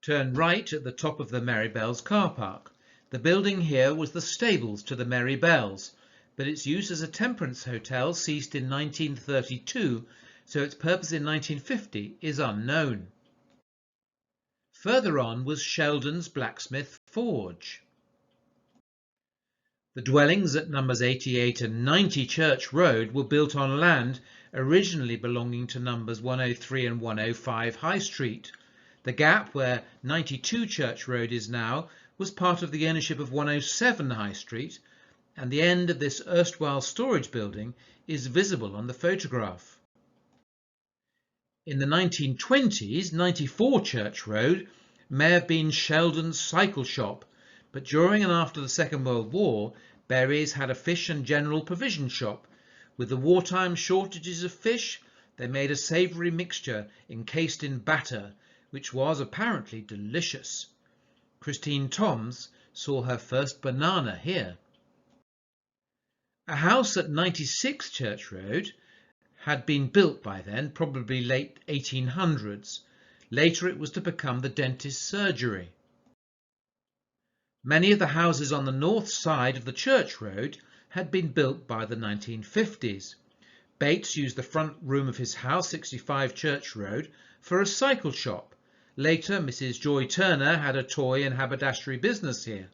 Turn right at the top of the Merry Bells car park. The building here was the stables to the Merry Bells, but its use as a temperance hotel ceased in 1932, so its purpose in 1950 is unknown. Further on was Sheldon's blacksmith forge. The dwellings at numbers 88 and 90 Church Road were built on land originally belonging to numbers 103 and 105 High Street. The gap where 92 Church Road is now was part of the ownership of 107 High Street, and the end of this erstwhile storage building is visible on the photograph. In the 1920s, 94 Church Road may have been Sheldon's cycle shop, but during and after the Second World War, Berries had a fish and general provision shop. With the wartime shortages of fish, they made a savoury mixture encased in batter, which was apparently delicious. Christine Toms saw her first banana here. A house at 96 Church Road had been built by then, probably late 1800s. Later it was to become the dentist's surgery. Many of the houses on the north side of the Church Road had been built by the 1950s. Bates used the front room of his house, 65 Church Road, for a cycle shop. Later, Mrs. Joy Turner had a toy and haberdashery business here.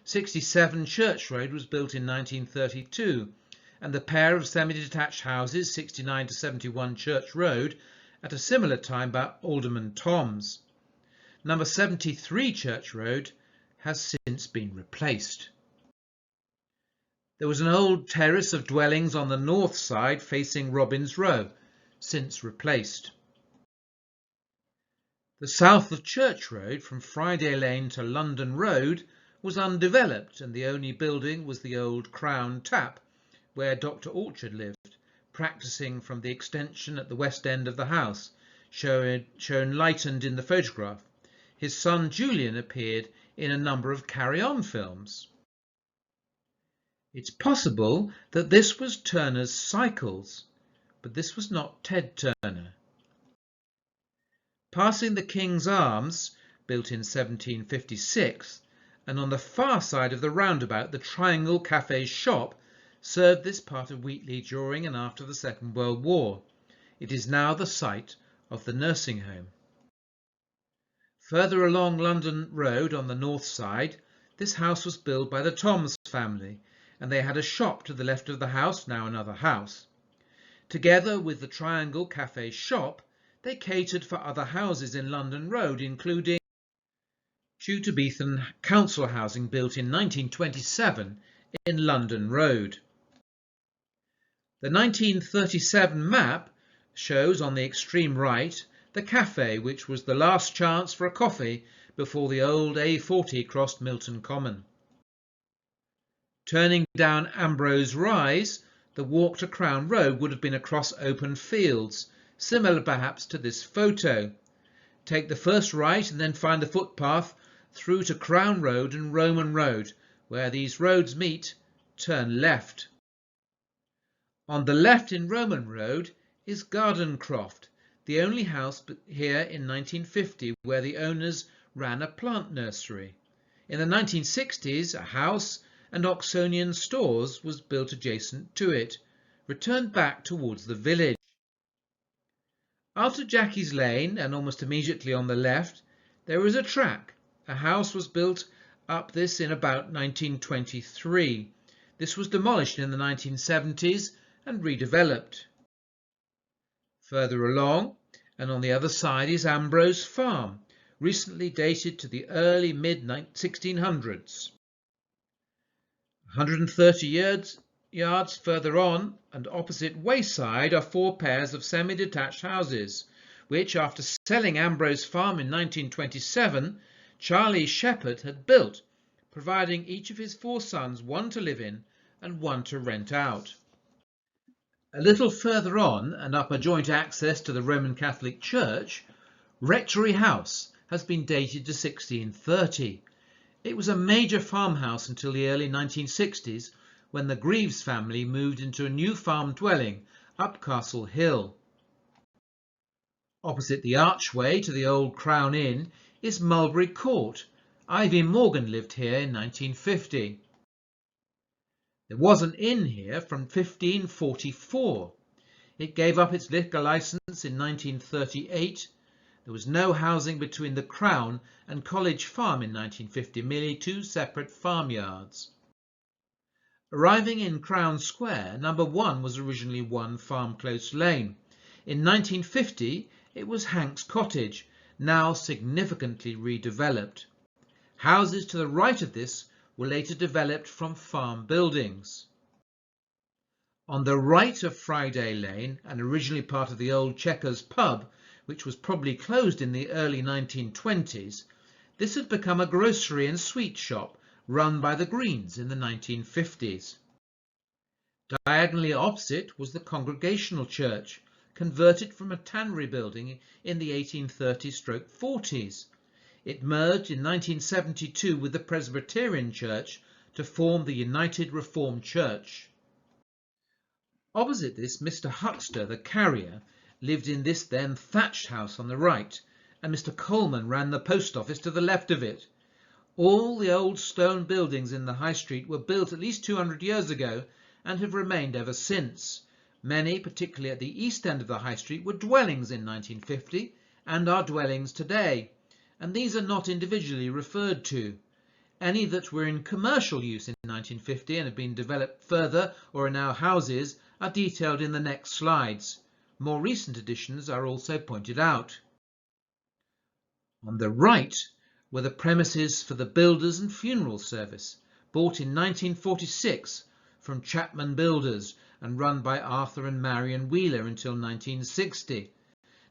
67 Church Road was built in 1932, and the pair of semi-detached houses, 69 to 71 Church Road, at a similar time by Alderman Toms. Number 73 Church Road has since been replaced. There was an old terrace of dwellings on the north side facing Robins Row, since replaced. The south of Church Road, from Friday Lane to London Road, was undeveloped, and the only building was the old Crown Tap, where Dr. Orchard lived, practising from the extension at the west end of the house, shown lightened in the photograph. His son Julian appeared in a number of carry-on films. It's possible that this was Turner's Cycles, but this was not Ted Turner. Passing the King's Arms, built in 1756, and on the far side of the roundabout the Triangle Cafe's shop served this part of Wheatley during and after the Second World War. It is now the site of the nursing home. Further along London Road on the north side, this house was built by the Toms family, and they had a shop to the left of the house, now another house. Together with the Triangle Cafe shop, they catered for other houses in London Road, including Chewton Council housing built in 1927 in London Road. The 1937 map shows on the extreme right the cafe, which was the last chance for a coffee before the old A40 crossed Milton Common. Turning down Ambrose Rise, the walk to Crown Road would have been across open fields, similar perhaps to this photo. Take the first right and then find the footpath through to Crown Road and Roman Road. Where these roads meet, turn left. On the left in Roman Road is Gardencroft, the only house here in 1950 where the owners ran a plant nursery. In the 1960s, a house and Oxonian stores was built adjacent to it, returned back towards the village. After Jackie's Lane, and almost immediately on the left, there is a track. A house was built up this in about 1923. This was demolished in the 1970s and redeveloped. Further along, and on the other side, is Ambrose Farm, recently dated to the early mid-1600s. 130 yards further on and opposite Wayside are 4 pairs of semi-detached houses, which, after selling Ambrose Farm in 1927, Charlie Shepherd had built, providing each of his 4 sons one to live in and one to rent out. A little further on, and up a joint access to the Roman Catholic Church, Rectory House has been dated to 1630. It was a major farmhouse until the early 1960s, when the Greaves family moved into a new farm dwelling up Castle Hill. Opposite the archway to the old Crown Inn is Mulberry Court. Ivy Morgan lived here in 1950. There was an inn here from 1544. It gave up its liquor licence in 1938. There was no housing between the Crown and College Farm in 1950, merely two separate farmyards. Arriving in Crown Square, number 1 was originally 1 Farm Close Lane. In 1950 it was Hank's Cottage, now significantly redeveloped. Houses to the right of this were later developed from farm buildings. On the right of Friday Lane, and originally part of the old Checkers pub, which was probably closed in the early 1920s, this had become a grocery and sweet shop run by the Greens in the 1950s. Diagonally opposite was the Congregational Church, converted from a tannery building in the 1830s-40s. It merged in 1972 with the Presbyterian Church to form the United Reformed Church. Opposite this, Mr. Huxter, the carrier, lived in this then thatched house on the right, and Mr. Coleman ran the post office to the left of it. All the old stone buildings in the High Street were built at least 200 years ago and have remained ever since. Many, particularly at the east end of the High Street, were dwellings in 1950 and are dwellings today, and these are not individually referred to. Any that were in commercial use in 1950 and have been developed further or are now houses are detailed in the next slides. More recent additions are also pointed out. On the right were the premises for the Builders and Funeral Service, bought in 1946 from Chapman Builders and run by Arthur and Marion Wheeler until 1960,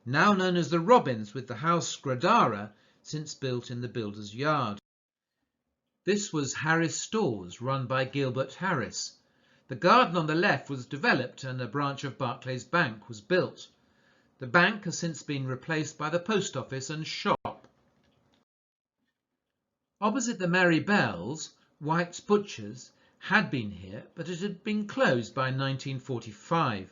now known as the Robins, with the house Gradara since built in the Builders' Yard. This was Harris Stores, run by Gilbert Harris. The garden on the left was developed and a branch of Barclays Bank was built. The bank has since been replaced by the post office and shop. Opposite the Merry Bells, White's Butchers had been here, but it had been closed by 1945.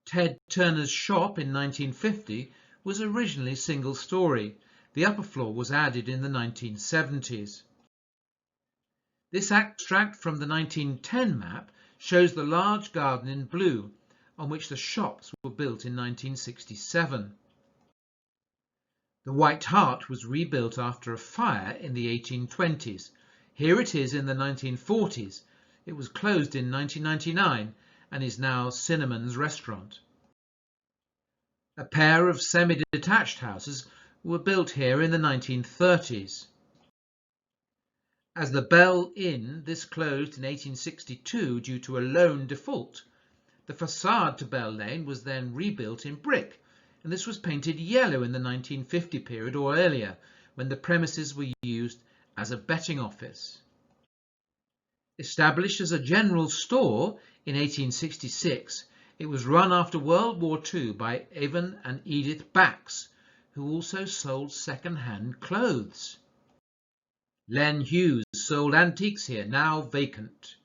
Ted Turner's shop in 1950 was originally single-storey. The upper floor was added in the 1970s. This extract from the 1910 map shows the large garden in blue, on which the shops were built in 1967. The White Hart was rebuilt after a fire in the 1820s. Here it is in the 1940s. It was closed in 1999 and is now Cinnamon's restaurant. A pair of semi-detached houses were built here in the 1930s. As the Bell Inn, this closed in 1862 due to a loan default. The facade to Bell Lane was then rebuilt in brick, and this was painted yellow in the 1950 period or earlier, when the premises were used as a betting office. Established as a general store in 1866, it was run after World War II by Evan and Edith Bax, who also sold second-hand clothes. Len Hughes sold antiques here, now vacant.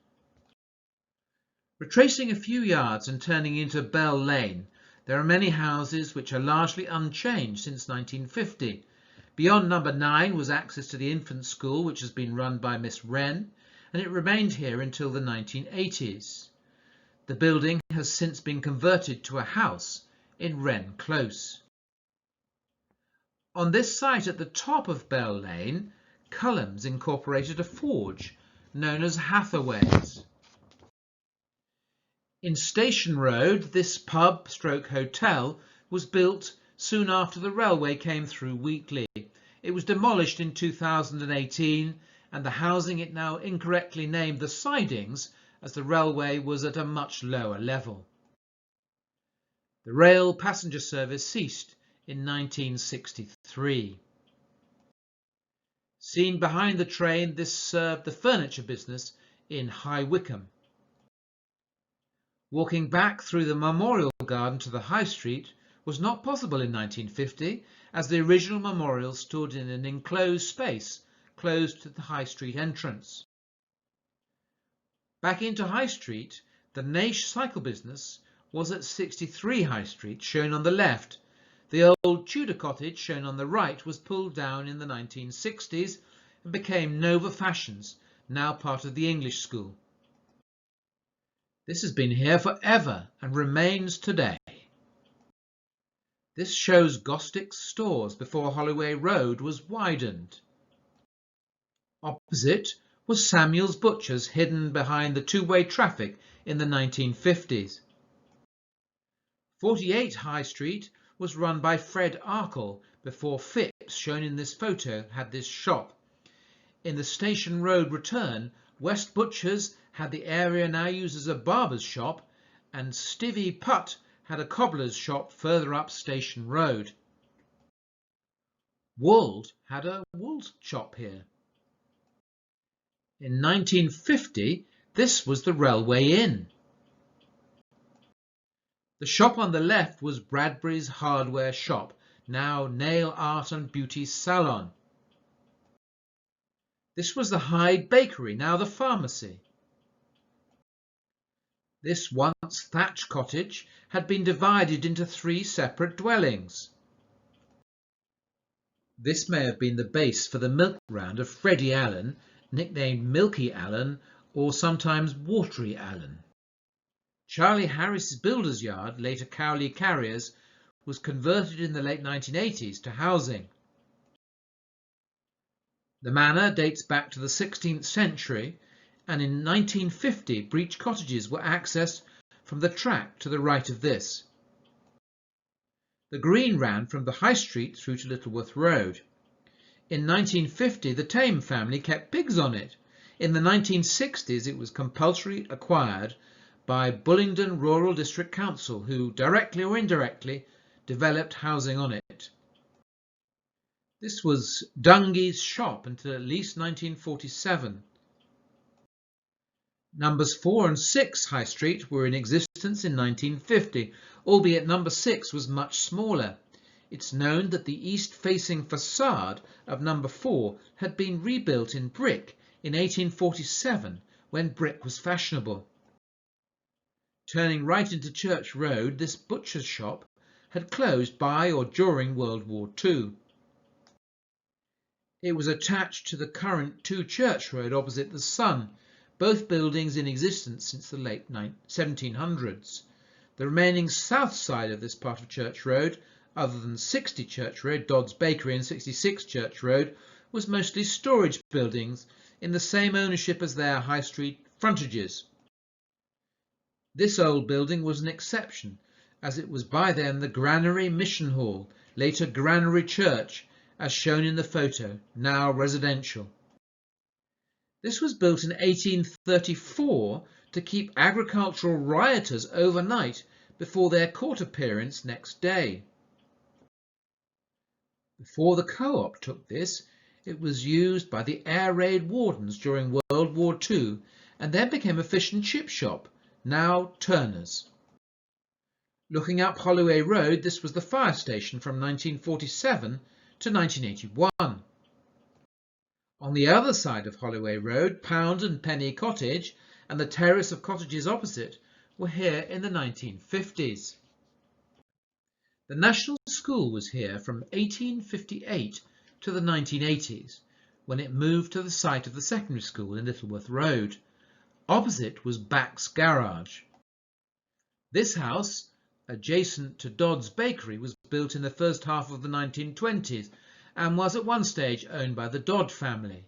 Retracing a few yards and turning into Bell Lane, there are many houses which are largely unchanged since 1950. Beyond number 9 was access to the infant school, which has been run by Miss Wren, and it remained here until the 1980s. The building has since been converted to a house in Wren Close. On this site at the top of Bell Lane, Cullums incorporated a forge known as Hathaway's. In Station Road, this pub/hotel was built soon after the railway came through Wheatley. It was demolished in 2018, and the housing it now incorrectly named the sidings, as the railway was at a much lower level. The rail passenger service ceased in 1963. Seen behind the train, this served the furniture business in High Wycombe. Walking back through the Memorial Garden to the High Street was not possible in 1950, as the original memorial stood in an enclosed space close to the High Street entrance. Back into High Street, the Naish cycle business was at 63 High Street, shown on the left. The old Tudor cottage shown on the right was pulled down in the 1960s and became Nova Fashions, now part of the English School. This has been here forever and remains today. This shows Gostick's stores before Holloway Road was widened. Opposite was Samuel's Butchers, hidden behind the two-way traffic in the 1950s. 48 High Street was run by Fred Arkle before Phipps, shown in this photo, had this shop. In the Station Road return, West Butchers had the area now used as a barber's shop, and Stivey Putt had a cobbler's shop further up Station Road. Wold had a wool shop here. In 1950, this was the Railway Inn. The shop on the left was Bradbury's hardware shop, now Nail Art and Beauty Salon. This was the Hyde Bakery, now the pharmacy. This once thatched cottage had been divided into 3 separate dwellings. This may have been the base for the milk round of Freddie Allen, nicknamed Milky Allen or sometimes Watery Allen. Charlie Harris's builder's yard, later Cowley Carriers, was converted in the late 1980s to housing. The manor dates back to the 16th century, and in 1950 breach cottages were accessed from the track to the right of this. The green ran from the High Street through to Littleworth Road. In 1950 the Tame family kept pigs on it. In the 1960s it was compulsorily acquired by Bullingdon Rural District Council, who, directly or indirectly, developed housing on it. This was Dungy's shop until at least 1947. Numbers 4 and 6 High Street were in existence in 1950, albeit number 6 was much smaller. It's known that the east-facing facade of number 4 had been rebuilt in brick in 1847, when brick was fashionable. Turning right into Church Road, this butcher's shop had closed by or during World War II. It was attached to the current 2 Church Road opposite the Sun, both buildings in existence since the late 1700s. The remaining south side of this part of Church Road, other than 60 Church Road, Dodd's Bakery, and 66 Church Road, was mostly storage buildings in the same ownership as their High Street frontages. This old building was an exception, as it was by then the Granary Mission Hall, later Granary Church, as shown in the photo, now residential. This was built in 1834 to keep agricultural rioters overnight before their court appearance next day. Before the Co-op took this, it was used by the air raid wardens during World War II and then became a fish and chip shop, now Turner's. Looking up Holloway Road, this was the fire station from 1947 to 1981. On the other side of Holloway Road, Pound and Penny Cottage and the terrace of cottages opposite were here in the 1950s. The National School was here from 1858 to the 1980s, when it moved to the site of the secondary school in Littleworth Road. Opposite was Back's Garage. This house, adjacent to Dodd's Bakery, was built in the first half of the 1920s and was at one stage owned by the Dodd family.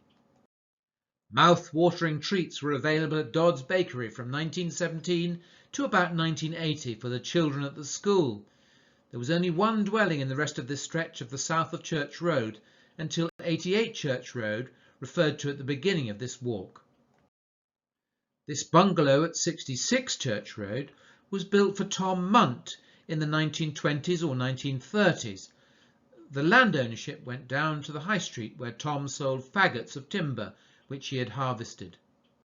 Mouth-watering treats were available at Dodd's Bakery from 1917 to about 1980 for the children at the school. There was only one dwelling in the rest of this stretch of the south of Church Road until 88 Church Road, referred to at the beginning of this walk. This bungalow at 66 Church Road was built for Tom Munt in the 1920s or 1930s. The land ownership went down to the High Street, where Tom sold faggots of timber which he had harvested.